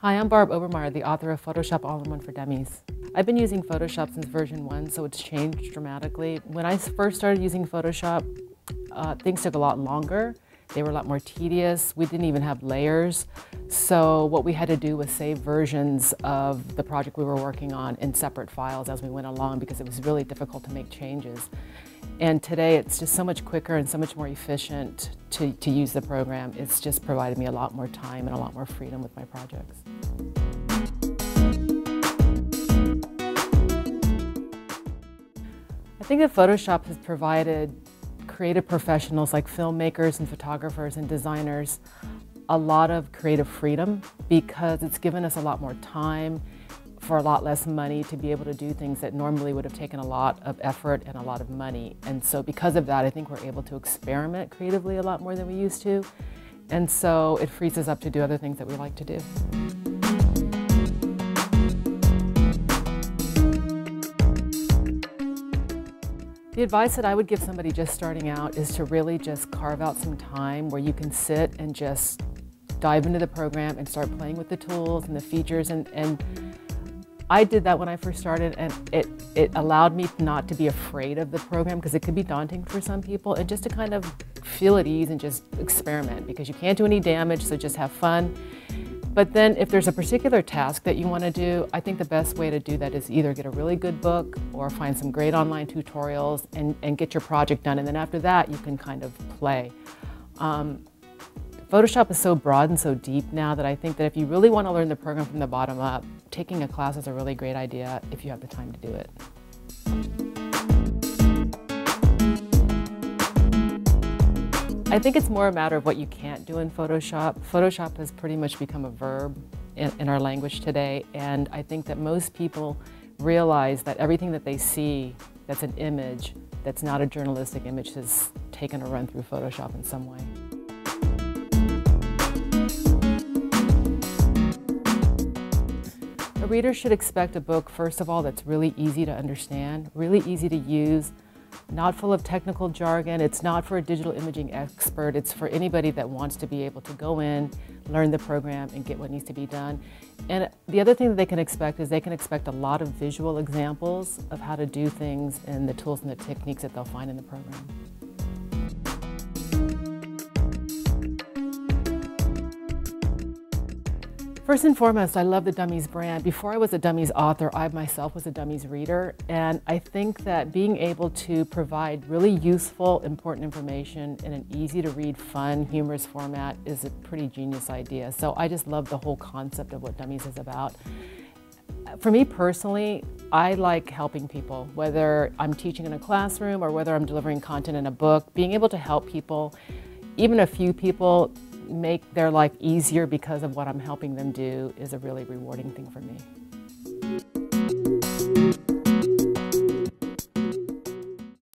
Hi, I'm Barb Obermeier, the author of Photoshop All-in-One for Dummies. I've been using Photoshop since version 1, so it's changed dramatically. When I first started using Photoshop, things took a lot longer. They were a lot more tedious. We didn't even have layers. So what we had to do was save versions of the project we were working on in separate files as we went along because it was really difficult to make changes. And today it's just so much quicker and so much more efficient to use the program. It's just provided me a lot more time and a lot more freedom with my projects. I think that Photoshop has provided creative professionals like filmmakers and photographers and designers a lot of creative freedom because it's given us a lot more time for a lot less money to be able to do things that normally would have taken a lot of effort and a lot of money. And so because of that, I think we're able to experiment creatively a lot more than we used to. And so it frees us up to do other things that we like to do. The advice that I would give somebody just starting out is to really just carve out some time where you can sit and just dive into the program and start playing with the tools and the features. And I did that when I first started, and it allowed me not to be afraid of the program because it could be daunting for some people, and just to kind of feel at ease and just experiment because you can't do any damage, so just have fun. But then if there's a particular task that you want to do, I think the best way to do that is either get a really good book or find some great online tutorials and get your project done. And then after that, you can kind of play. Photoshop is so broad and so deep now that I think that if you really want to learn the program from the bottom up, taking a class is a really great idea if you have the time to do it. I think it's more a matter of what you can't do in Photoshop. Photoshop has pretty much become a verb in our language today, and I think that most people realize that everything that they see that's an image, that's not a journalistic image, is taken a run through Photoshop in some way. A reader should expect a book, first of all, that's really easy to understand, really easy to use, not full of technical jargon. It's not for a digital imaging expert. It's for anybody that wants to be able to go in, learn the program, and get what needs to be done. And the other thing that they can expect is they can expect a lot of visual examples of how to do things and the tools and the techniques that they'll find in the program. First and foremost, I love the Dummies brand. Before I was a Dummies author, I myself was a Dummies reader, and I think that being able to provide really useful, important information in an easy-to-read, fun, humorous format is a pretty genius idea. So I just love the whole concept of what Dummies is about. For me personally, I like helping people, whether I'm teaching in a classroom or whether I'm delivering content in a book. Being able to help people, even a few people, make their life easier because of what I'm helping them do is a really rewarding thing for me.